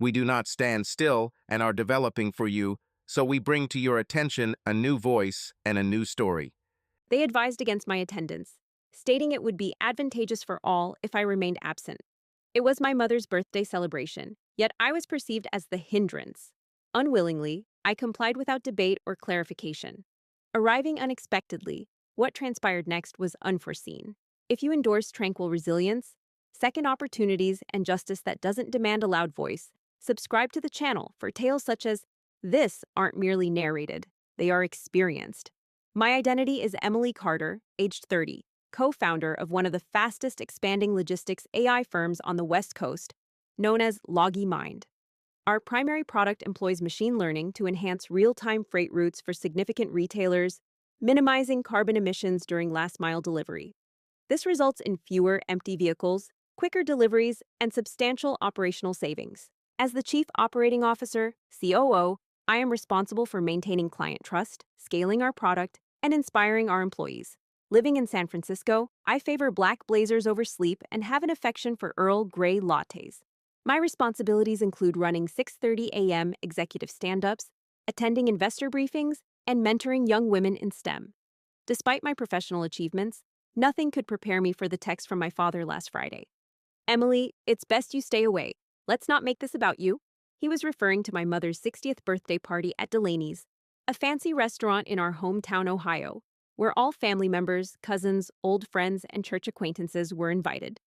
We do not stand still and are developing for you, so we bring to your attention a new voice and a new story. They advised against my attendance, stating it would be advantageous for all if I remained absent. It was my mother's birthday celebration, yet I was perceived as the hindrance. Unwillingly, I complied without debate or clarification. Arriving unexpectedly, what transpired next was unforeseen. If you endorse tranquil resilience, second opportunities, and justice that doesn't demand a loud voice, subscribe to the channel for tales such as this aren't merely narrated, they are experienced. My identity is Emily Carter, aged 30, co-founder of one of the fastest expanding logistics AI firms on the West Coast, known as Loggy Mind. Our primary product employs machine learning to enhance real-time freight routes for significant retailers, minimizing carbon emissions during last-mile delivery. This results in fewer empty vehicles, quicker deliveries, and substantial operational savings. As the Chief Operating Officer, COO, I am responsible for maintaining client trust, scaling our product, and inspiring our employees. Living in San Francisco, I favor black blazers over sleep and have an affection for Earl Grey lattes. My responsibilities include running 6:30 a.m. executive stand-ups, attending investor briefings, and mentoring young women in STEM. Despite my professional achievements, nothing could prepare me for the text from my father last Friday. "Emily, it's best you stay away. Let's not make this about you." He was referring to my mother's 60th birthday party at Delaney's, a fancy restaurant in our hometown, Ohio, where all family members, cousins, old friends, and church acquaintances were invited.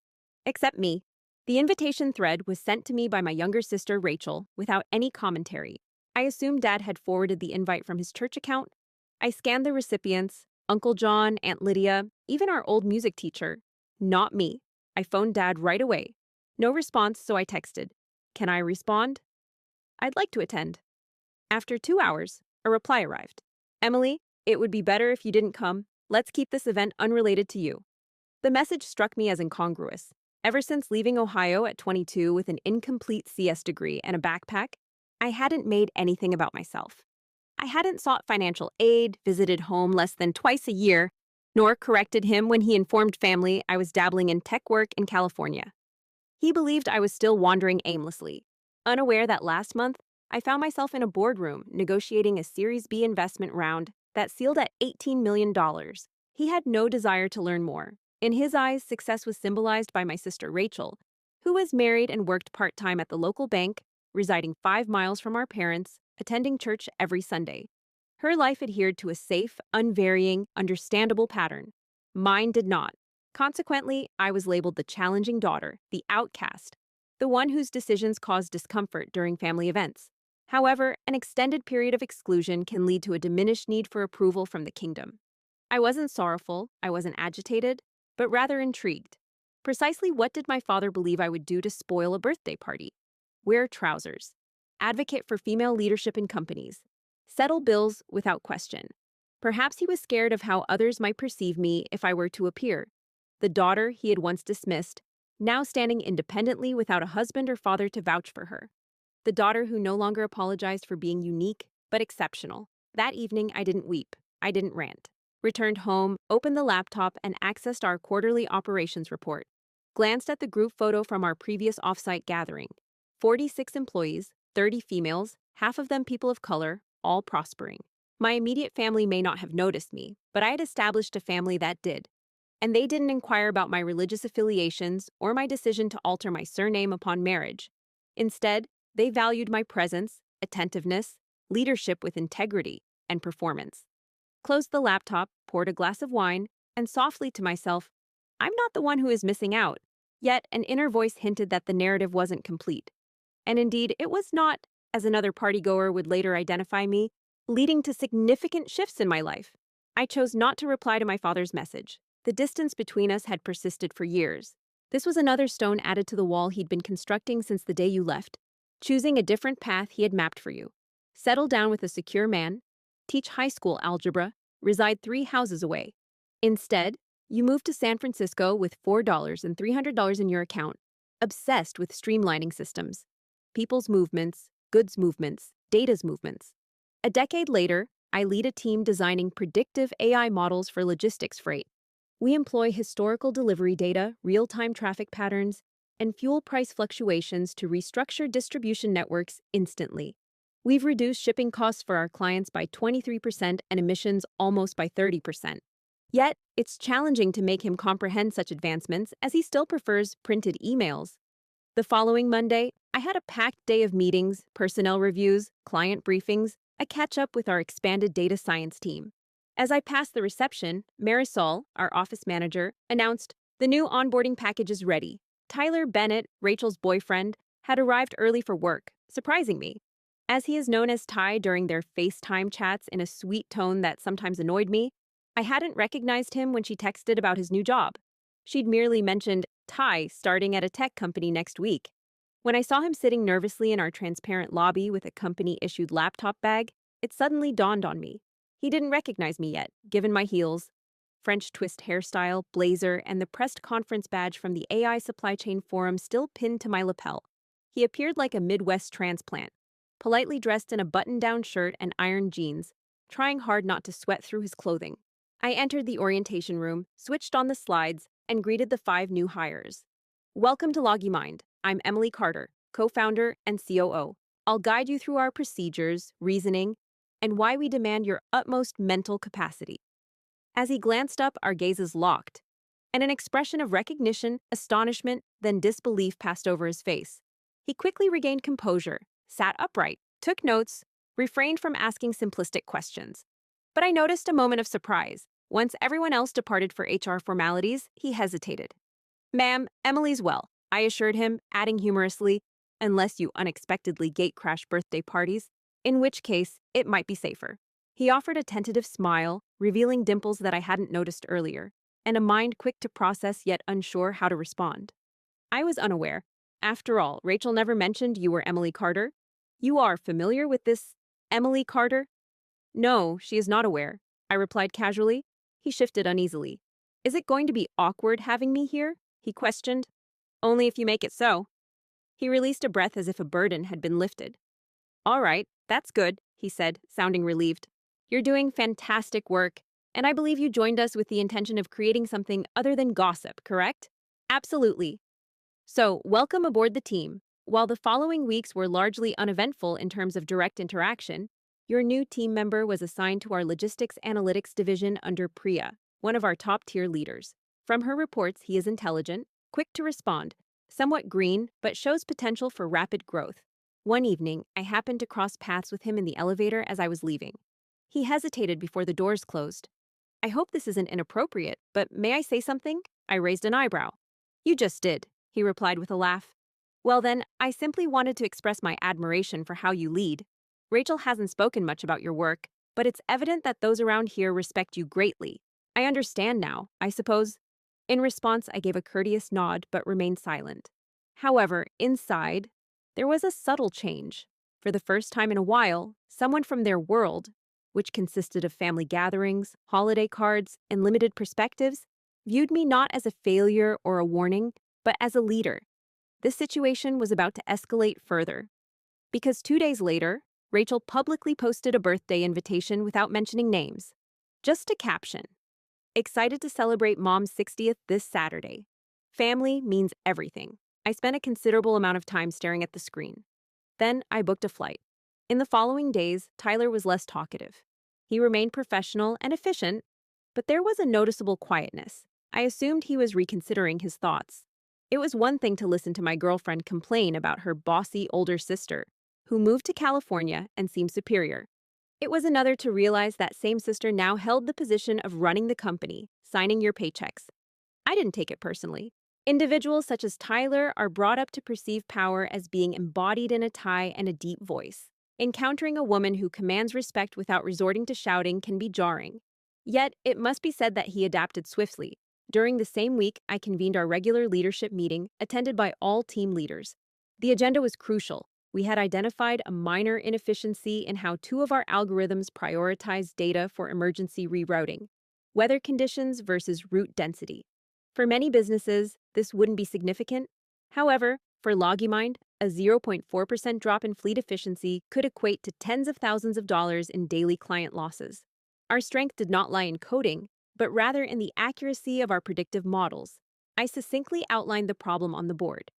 Except me. The invitation thread was sent to me by my younger sister, Rachel, without any commentary. I assumed Dad had forwarded the invite from his church account. I scanned the recipients, Uncle John, Aunt Lydia, even our old music teacher. Not me. I phoned Dad right away. No response, so I texted, "Can I respond? I'd like to attend." After 2 hours, a reply arrived. "Emily, it would be better if you didn't come. Let's keep this event unrelated to you." The message struck me as incongruous. Ever since leaving Ohio at 22 with an incomplete CS degree and a backpack, I hadn't made anything about myself. I hadn't sought financial aid, visited home less than twice a year, nor corrected him when he informed family I was dabbling in tech work in California. He believed I was still wandering aimlessly, unaware that last month I found myself in a boardroom negotiating a Series B investment round that sealed at $18 million. He had no desire to learn more. In his eyes, success was symbolized by my sister Rachel, who was married and worked part-time at the local bank, residing 5 miles from our parents, attending church every Sunday. Her life adhered to a safe, unvarying, understandable pattern. Mine did not. Consequently, I was labeled the challenging daughter, the outcast, the one whose decisions caused discomfort during family events. However, an extended period of exclusion can lead to a diminished need for approval from the kingdom. I wasn't sorrowful, I wasn't agitated, but rather intrigued. Precisely what did my father believe I would do to spoil a birthday party? Wear trousers. Advocate for female leadership in companies. Settle bills without question. Perhaps he was scared of how others might perceive me if I were to appear. The daughter he had once dismissed, now standing independently without a husband or father to vouch for her. The daughter who no longer apologized for being unique, but exceptional. That evening, I didn't weep. I didn't rant. Returned home, opened the laptop, and accessed our quarterly operations report. Glanced at the group photo from our previous offsite gathering. 46 employees, 30 females, half of them people of color, all prospering. My immediate family may not have noticed me, but I had established a family that did. And they didn't inquire about my religious affiliations or my decision to alter my surname upon marriage. Instead, they valued my presence, attentiveness, leadership with integrity, and performance. Closed the laptop, poured a glass of wine, and softly to myself, I'm not the one who is missing out. Yet an inner voice hinted that the narrative wasn't complete. And indeed, it was not, as another partygoer would later identify me, leading to significant shifts in my life. I chose not to reply to my father's message. The distance between us had persisted for years. This was another stone added to the wall he'd been constructing since the day you left, choosing a different path he had mapped for you. Settle down with a secure man, teach high school algebra, reside 3 houses away. Instead, you moved to San Francisco with $4 and $300 in your account, obsessed with streamlining systems, people's movements, goods movements, data's movements. A decade later, I lead a team designing predictive AI models for logistics freight. We employ historical delivery data, real-time traffic patterns, and fuel price fluctuations to restructure distribution networks instantly. We've reduced shipping costs for our clients by 23% and emissions almost by 30%. Yet, it's challenging to make him comprehend such advancements as he still prefers printed emails. The following Monday, I had a packed day of meetings, personnel reviews, client briefings, a catch up with our expanded data science team. As I passed the reception, Marisol, our office manager, announced, "The new onboarding package is ready." Tyler Bennett, Rachel's boyfriend, had arrived early for work, surprising me. As he is known as Ty during their FaceTime chats in a sweet tone that sometimes annoyed me, I hadn't recognized him when she texted about his new job. She'd merely mentioned Ty starting at a tech company next week. When I saw him sitting nervously in our transparent lobby with a company-issued laptop bag, it suddenly dawned on me. He didn't recognize me yet, given my heels, French twist hairstyle, blazer, and the pressed conference badge from the AI supply chain forum still pinned to my lapel. He appeared like a Midwest transplant, politely dressed in a button-down shirt and ironed jeans, trying hard not to sweat through his clothing. I entered the orientation room, switched on the slides, and greeted the 5 new hires. "Welcome to LoggyMind. I'm Emily Carter, co-founder and COO. I'll guide you through our procedures, reasoning, and why we demand your utmost mental capacity." As he glanced up, our gazes locked, and an expression of recognition, astonishment, then disbelief passed over his face. He quickly regained composure, sat upright, took notes, refrained from asking simplistic questions. But I noticed a moment of surprise. Once everyone else departed for HR formalities, he hesitated. "Ma'am, Emily's well," I assured him, adding humorously, "unless you unexpectedly gate-crash birthday parties, in which case it might be safer." He offered a tentative smile, revealing dimples that I hadn't noticed earlier, and a mind quick to process yet unsure how to respond. I was unaware. After all, Rachel never mentioned you were Emily Carter. "You are familiar with this Emily Carter?" "No, she is not aware," I replied casually. He shifted uneasily. "Is it going to be awkward having me here?" he questioned. "Only if you make it so." He released a breath as if a burden had been lifted. "All right, that's good," he said, sounding relieved. "You're doing fantastic work, and I believe you joined us with the intention of creating something other than gossip, correct?" "Absolutely." "So, welcome aboard the team. While the following weeks were largely uneventful in terms of direct interaction, your new team member was assigned to our Logistics Analytics division under Priya, one of our top-tier leaders. From her reports, he is intelligent, quick to respond, somewhat green, but shows potential for rapid growth. One evening, I happened to cross paths with him in the elevator as I was leaving. He hesitated before the doors closed. "I hope this isn't inappropriate, but may I say something?" I raised an eyebrow. "You just did," he replied with a laugh. "Well then, I simply wanted to express my admiration for how you lead. Rachel hasn't spoken much about your work, but it's evident that those around here respect you greatly. I understand now, I suppose." In response, I gave a courteous nod but remained silent. However, inside, there was a subtle change. For the first time in a while, someone from their world, which consisted of family gatherings, holiday cards, and limited perspectives, viewed me not as a failure or a warning, but as a leader. This situation was about to escalate further. Because 2 days later, Rachel publicly posted a birthday invitation without mentioning names. Just a caption. "Excited to celebrate Mom's 60th this Saturday. Family means everything." I spent a considerable amount of time staring at the screen. Then I booked a flight. In the following days, Tyler was less talkative. He remained professional and efficient, but there was a noticeable quietness. I assumed he was reconsidering his thoughts. It was one thing to listen to my girlfriend complain about her bossy older sister, who moved to California and seemed superior. It was another to realize that same sister now held the position of running the company, signing your paychecks. I didn't take it personally. Individuals such as Tyler are brought up to perceive power as being embodied in a tie and a deep voice. Encountering a woman who commands respect without resorting to shouting can be jarring. Yet, it must be said that he adapted swiftly. During the same week, I convened our regular leadership meeting, attended by all team leaders. The agenda was crucial. We had identified a minor inefficiency in how 2 of our algorithms prioritized data for emergency rerouting: weather conditions versus route density. For many businesses, this wouldn't be significant. However, for LoggyMind, a 0.4% drop in fleet efficiency could equate to tens of thousands of dollars in daily client losses. Our strength did not lie in coding, but rather in the accuracy of our predictive models. I succinctly outlined the problem on the board.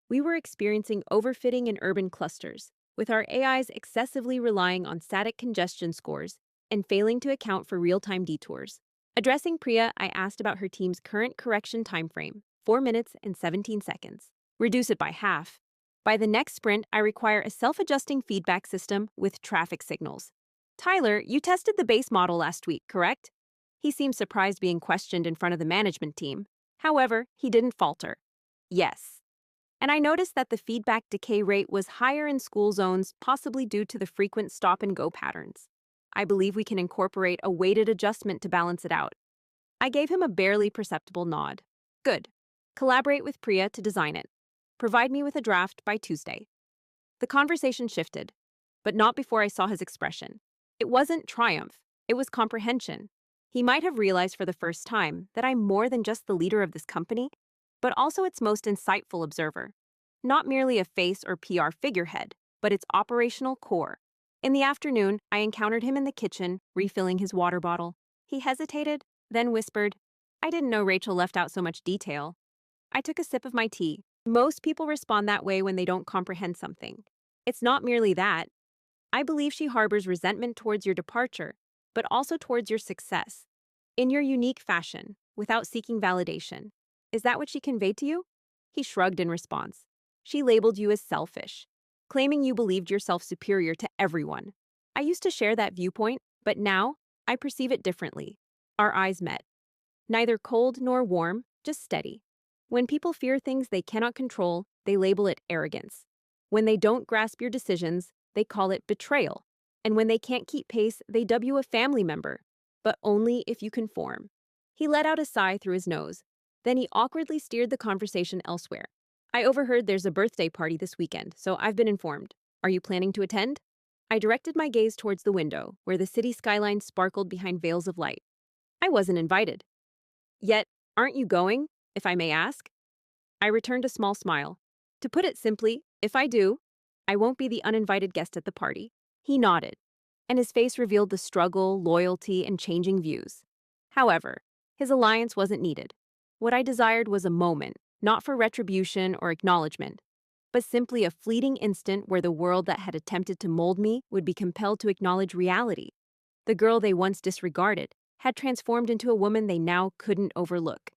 We were experiencing overfitting in urban clusters, with our AIs excessively relying on static congestion scores and failing to account for real-time detours. Addressing Priya, I asked about her team's current correction timeframe, 4 minutes and 17 seconds. Reduce it by half. By the next sprint, I require a self-adjusting feedback system with traffic signals. Tyler, you tested the base model last week, correct? He seemed surprised being questioned in front of the management team. However, he didn't falter. Yes. And I noticed that the feedback decay rate was higher in school zones, possibly due to the frequent stop-and-go patterns. I believe we can incorporate a weighted adjustment to balance it out. I gave him a barely perceptible nod. Good. Collaborate with Priya to design it. Provide me with a draft by Tuesday. The conversation shifted, but not before I saw his expression. It wasn't triumph, it was comprehension. He might have realized for the first time that I'm more than just the leader of this company, but also its most insightful observer. Not merely a face or PR figurehead, but its operational core. In the afternoon, I encountered him in the kitchen, refilling his water bottle. He hesitated, then whispered, "I didn't know Rachel left out so much detail." I took a sip of my tea. Most people respond that way when they don't comprehend something. It's not merely that. I believe she harbors resentment towards your departure, but also towards your success. In your unique fashion, without seeking validation. Is that what she conveyed to you? He shrugged in response. She labeled you as selfish, claiming you believed yourself superior to everyone. I used to share that viewpoint, but now I perceive it differently. Our eyes met. Neither cold nor warm, just steady. When people fear things they cannot control, they label it arrogance. When they don't grasp your decisions, they call it betrayal. And when they can't keep pace, they dub you a family member. But only if you conform. He let out a sigh through his nose. Then he awkwardly steered the conversation elsewhere. I overheard there's a birthday party this weekend, so I've been informed. Are you planning to attend? I directed my gaze towards the window, where the city skyline sparkled behind veils of light. I wasn't invited. Yet, aren't you going, if I may ask? I returned a small smile. To put it simply, if I do, I won't be the uninvited guest at the party. He nodded, and his face revealed the struggle, loyalty, and changing views. However, his alliance wasn't needed. What I desired was a moment, not for retribution or acknowledgement, but simply a fleeting instant where the world that had attempted to mold me would be compelled to acknowledge reality. The girl they once disregarded had transformed into a woman they now couldn't overlook.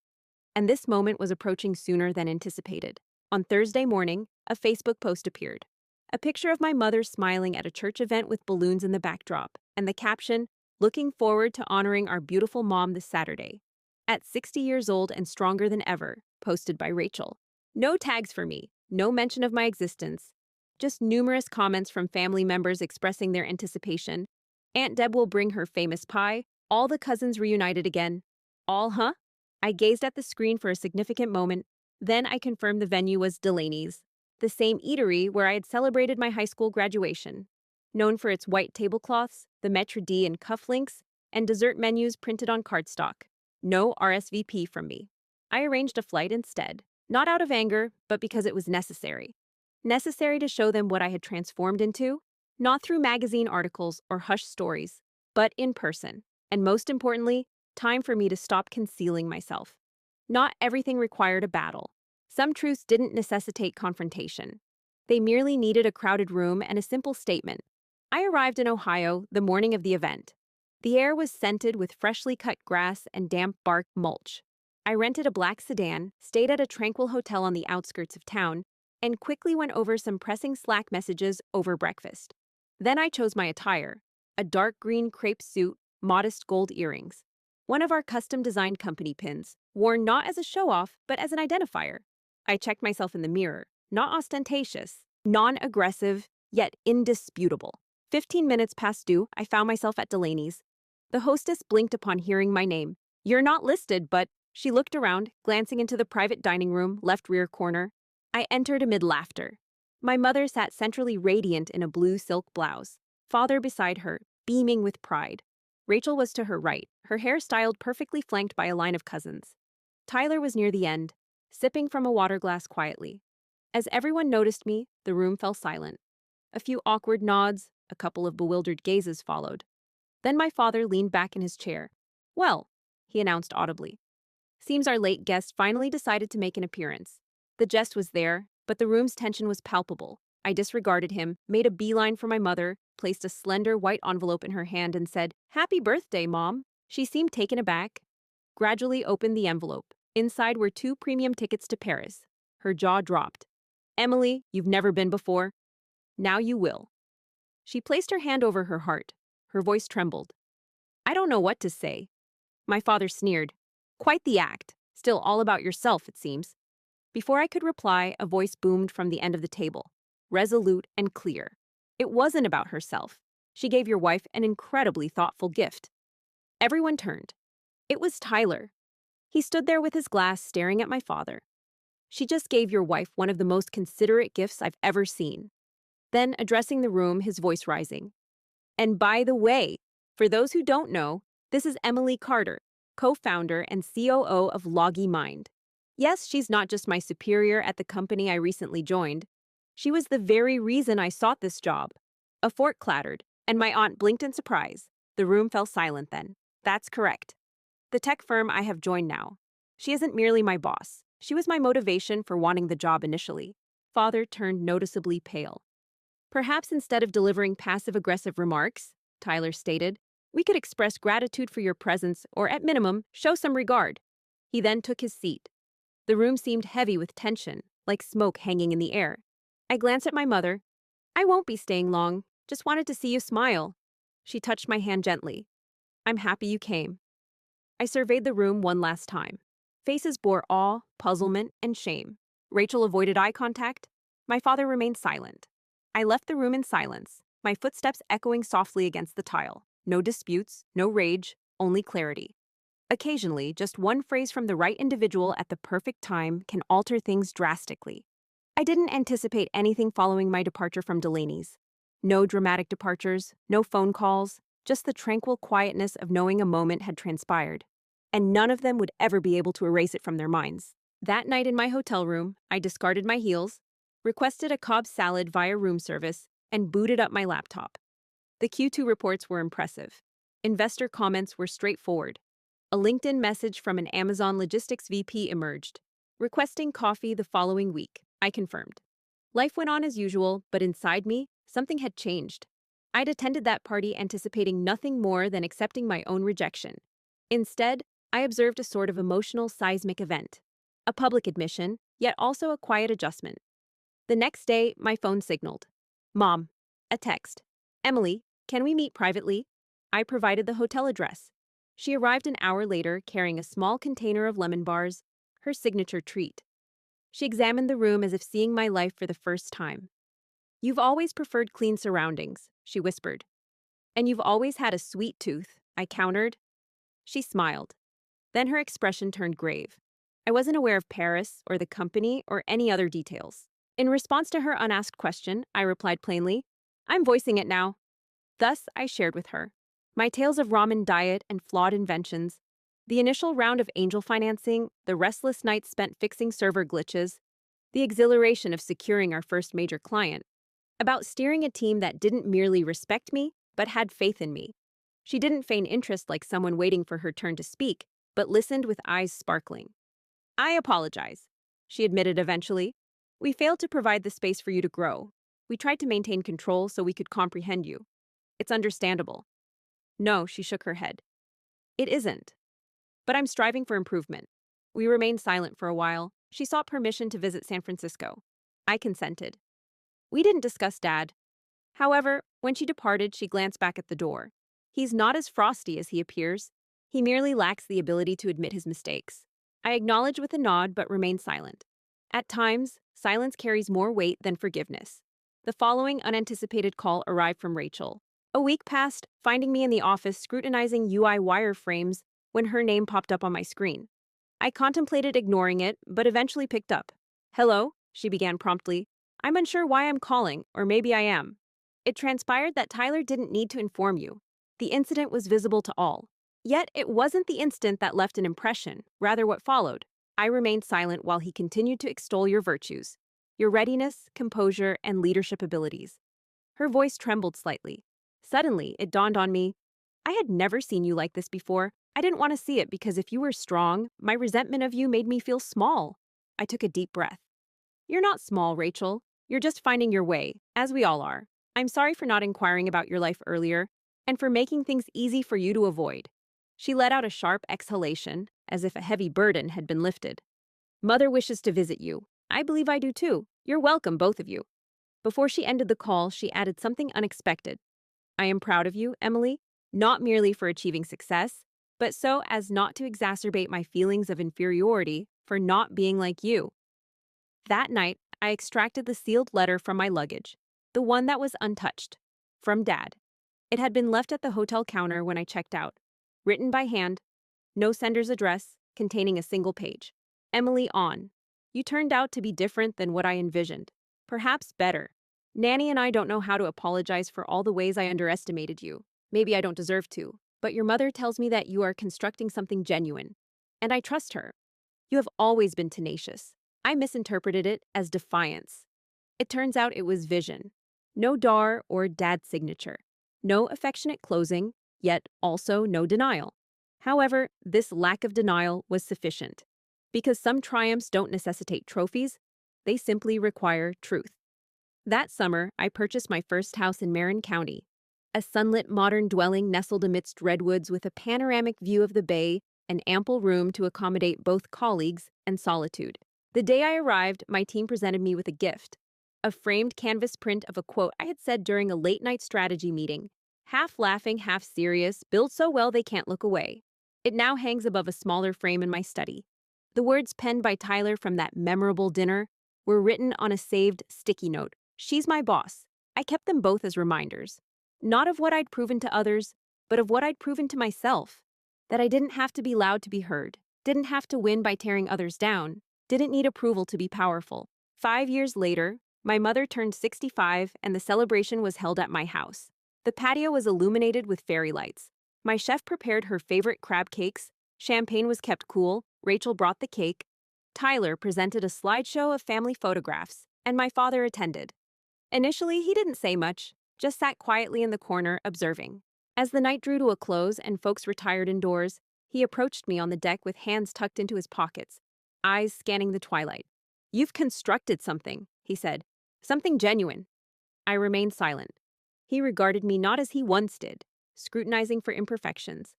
And this moment was approaching sooner than anticipated. On Thursday morning, a Facebook post appeared. A picture of my mother smiling at a church event with balloons in the backdrop, and the caption, "Looking forward to honoring our beautiful mom this Saturday. At 60 years old and stronger than ever," posted by Rachel. No tags for me, no mention of my existence, just numerous comments from family members expressing their anticipation. Aunt Deb will bring her famous pie, all the cousins reunited again. All, huh? I gazed at the screen for a significant moment, then I confirmed the venue was Delaney's, the same eatery where I had celebrated my high school graduation. Known for its white tablecloths, the Maitre d' and cufflinks, and dessert menus printed on cardstock. No RSVP from me. I arranged a flight instead, not out of anger, but because it was necessary. Necessary to show them what I had transformed into, not through magazine articles or hushed stories, but in person. And most importantly, time for me to stop concealing myself. Not everything required a battle. Some truths didn't necessitate confrontation. They merely needed a crowded room and a simple statement. I arrived in Ohio the morning of the event. The air was scented with freshly cut grass and damp bark mulch. I rented a black sedan, stayed at a tranquil hotel on the outskirts of town, and quickly went over some pressing Slack messages over breakfast. Then I chose my attire, a dark green crepe suit, modest gold earrings. One of our custom-designed company pins, worn not as a show-off, but as an identifier. I checked myself in the mirror, not ostentatious, non-aggressive, yet indisputable. 15 minutes past due, I found myself at Delaney's. The hostess blinked upon hearing my name. "You're not listed, but..." She looked around, glancing into the private dining room, left rear corner. I entered amid laughter. My mother sat centrally radiant in a blue silk blouse, father beside her, beaming with pride. Rachel was to her right, her hair styled perfectly flanked by a line of cousins. Tyler was near the end, sipping from a water glass quietly. As everyone noticed me, the room fell silent. A few awkward nods, a couple of bewildered gazes followed. Then my father leaned back in his chair. "Well," he announced audibly. "Seems our late guest finally decided to make an appearance." The jest was there, but the room's tension was palpable. I disregarded him, made a beeline for my mother, placed a slender white envelope in her hand, and said, "Happy birthday, Mom." She seemed taken aback, gradually opened the envelope. Inside were 2 premium tickets to Paris. Her jaw dropped. "Emily, you've never been before. Now you will." She placed her hand over her heart. Her voice trembled. "I don't know what to say." My father sneered. "Quite the act. Still all about yourself, it seems." Before I could reply, a voice boomed from the end of the table, resolute and clear. "It wasn't about herself. She gave your wife an incredibly thoughtful gift." Everyone turned. It was Tyler. He stood there with his glass staring at my father. "She just gave your wife one of the most considerate gifts I've ever seen." Then, addressing the room, his voice rising. "And by the way, for those who don't know, this is Emily Carter, co-founder and COO of Loggy Mind. Yes, she's not just my superior at the company I recently joined. She was the very reason I sought this job." A fork clattered, and my aunt blinked in surprise. The room fell silent then. "That's correct. The tech firm I have joined now. She isn't merely my boss. She was my motivation for wanting the job initially." Father turned noticeably pale. "Perhaps instead of delivering passive-aggressive remarks," Tyler stated, "we could express gratitude for your presence or, at minimum, show some regard." He then took his seat. The room seemed heavy with tension, like smoke hanging in the air. I glanced at my mother. "I won't be staying long. Just wanted to see you smile." She touched my hand gently. "I'm happy you came." I surveyed the room one last time. Faces bore awe, puzzlement, and shame. Rachel avoided eye contact. My father remained silent. I left the room in silence, my footsteps echoing softly against the tile. No disputes, no rage, only clarity. Occasionally, just one phrase from the right individual at the perfect time can alter things drastically. I didn't anticipate anything following my departure from Delaney's. No dramatic departures, no phone calls, just the tranquil quietness of knowing a moment had transpired. And none of them would ever be able to erase it from their minds. That night in my hotel room, I discarded my heels, requested a Cobb salad via room service, and booted up my laptop. The Q2 reports were impressive. Investor comments were straightforward. A LinkedIn message from an Amazon logistics VP emerged, requesting coffee the following week. I confirmed. Life went on as usual, but inside me, something had changed. I'd attended that party anticipating nothing more than accepting my own rejection. Instead, I observed a sort of emotional seismic event. A public admission, yet also a quiet adjustment. The next day, my phone signaled. "Mom." A text. "Emily, can we meet privately?" I provided the hotel address. She arrived an hour later carrying a small container of lemon bars, her signature treat. She examined the room as if seeing my life for the first time. "You've always preferred clean surroundings," she whispered. "And you've always had a sweet tooth," I countered. She smiled. Then her expression turned grave. I wasn't aware of Paris or the company or any other details. In response to her unasked question, I replied plainly, "I'm voicing it now." Thus, I shared with her my tales of ramen diet and flawed inventions, the initial round of angel financing, the restless nights spent fixing server glitches, the exhilaration of securing our first major client, about steering a team that didn't merely respect me, but had faith in me. She didn't feign interest like someone waiting for her turn to speak, but listened with eyes sparkling. "I apologize," she admitted eventually. "We failed to provide the space for you to grow. We tried to maintain control so we could comprehend you. It's understandable." "No," she shook her head. "It isn't. But I'm striving for improvement." We remained silent for a while. She sought permission to visit San Francisco. I consented. We didn't discuss Dad. However, when she departed, she glanced back at the door. He's not as frosty as he appears. He merely lacks the ability to admit his mistakes. I acknowledged with a nod but remained silent. At times, silence carries more weight than forgiveness. The following unanticipated call arrived from Rachel. A week passed, finding me in the office scrutinizing UI wireframes when her name popped up on my screen. I contemplated ignoring it, but eventually picked up. "Hello," she began promptly. "I'm unsure why I'm calling, or maybe I am. It transpired that Tyler didn't need to inform you. The incident was visible to all. Yet it wasn't the incident that left an impression, rather what followed. I remained silent while he continued to extol your virtues, your readiness, composure, and leadership abilities." Her voice trembled slightly. Suddenly, it dawned on me. I had never seen you like this before. I didn't want to see it because if you were strong, my resentment of you made me feel small. I took a deep breath. You're not small, Rachel. You're just finding your way, as we all are. I'm sorry for not inquiring about your life earlier and for making things easy for you to avoid. She let out a sharp exhalation, as if a heavy burden had been lifted. Mother wishes to visit you. I believe I do too. You're welcome, both of you. Before she ended the call, she added something unexpected. I am proud of you, Emily, not merely for achieving success, but so as not to exacerbate my feelings of inferiority for not being like you. That night, I extracted the sealed letter from my luggage, the one that was untouched, from Dad. It had been left at the hotel counter when I checked out, written by hand, no sender's address, containing a single page. Emily on. You turned out to be different than what I envisioned. Perhaps better. Nanny and I don't know how to apologize for all the ways I underestimated you. Maybe I don't deserve to, but your mother tells me that you are constructing something genuine, and I trust her. You have always been tenacious. I misinterpreted it as defiance. It turns out it was vision. No dar or dad signature. No affectionate closing, yet also no denial. However, this lack of denial was sufficient. Because some triumphs don't necessitate trophies, they simply require truth. That summer, I purchased my first house in Marin County, a sunlit modern dwelling nestled amidst redwoods with a panoramic view of the bay and ample room to accommodate both colleagues and solitude. The day I arrived, my team presented me with a gift, a framed canvas print of a quote I had said during a late-night strategy meeting, half laughing, half serious, built so well they can't look away. It now hangs above a smaller frame in my study. The words penned by Tyler from that memorable dinner were written on a saved sticky note. She's my boss. I kept them both as reminders, not of what I'd proven to others, but of what I'd proven to myself. That I didn't have to be loud to be heard, didn't have to win by tearing others down, didn't need approval to be powerful. 5 years later, my mother turned 65 and the celebration was held at my house. The patio was illuminated with fairy lights. My chef prepared her favorite crab cakes, champagne was kept cool, Rachel brought the cake, Tyler presented a slideshow of family photographs, and my father attended. Initially, he didn't say much, just sat quietly in the corner, observing. As the night drew to a close and folks retired indoors, he approached me on the deck with hands tucked into his pockets, eyes scanning the twilight. "You've constructed something," he said. "Something genuine." I remained silent. He regarded me not as he once did, scrutinizing for imperfections,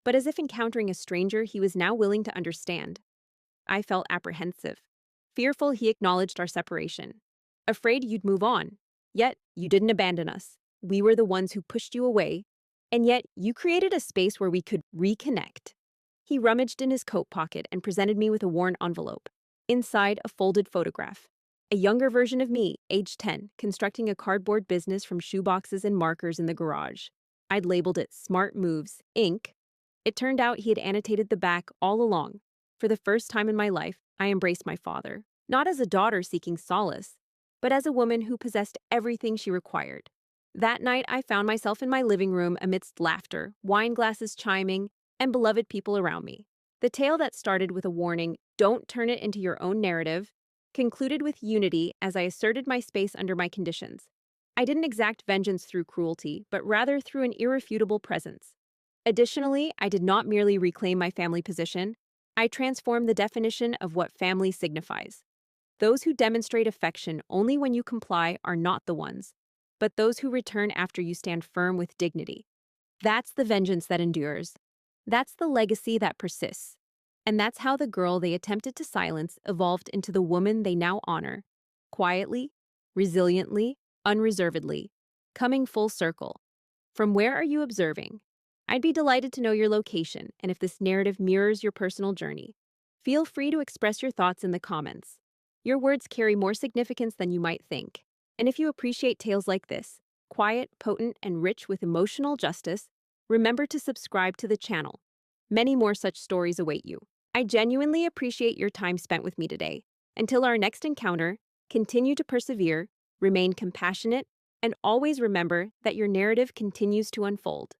but as if encountering a stranger he was now willing to understand. I felt apprehensive. Fearful he acknowledged our separation. Afraid you'd move on. Yet, you didn't abandon us. We were the ones who pushed you away, and yet you created a space where we could reconnect. He rummaged in his coat pocket and presented me with a worn envelope. Inside, a folded photograph. A younger version of me, age 10, constructing a cardboard business from shoeboxes and markers in the garage. I'd labeled it Smart Moves, Inc. It turned out he had annotated the back all along. For the first time in my life, I embraced my father, not as a daughter seeking solace, but as a woman who possessed everything she required. That night, I found myself in my living room amidst laughter, wine glasses chiming, and beloved people around me. The tale that started with a warning, "Don't turn it into your own narrative," concluded with unity as I asserted my space under my conditions. I didn't exact vengeance through cruelty, but rather through an irrefutable presence. Additionally, I did not merely reclaim my family position, I transformed the definition of what family signifies. Those who demonstrate affection only when you comply are not the ones, but those who return after you stand firm with dignity. That's the vengeance that endures. That's the legacy that persists. And that's how the girl they attempted to silence evolved into the woman they now honor. Quietly, resiliently, unreservedly, coming full circle. From where are you observing? I'd be delighted to know your location and if this narrative mirrors your personal journey. Feel free to express your thoughts in the comments. Your words carry more significance than you might think. And if you appreciate tales like this, quiet, potent, and rich with emotional justice, remember to subscribe to the channel. Many more such stories await you. I genuinely appreciate your time spent with me today. Until our next encounter, continue to persevere, remain compassionate, and always remember that your narrative continues to unfold.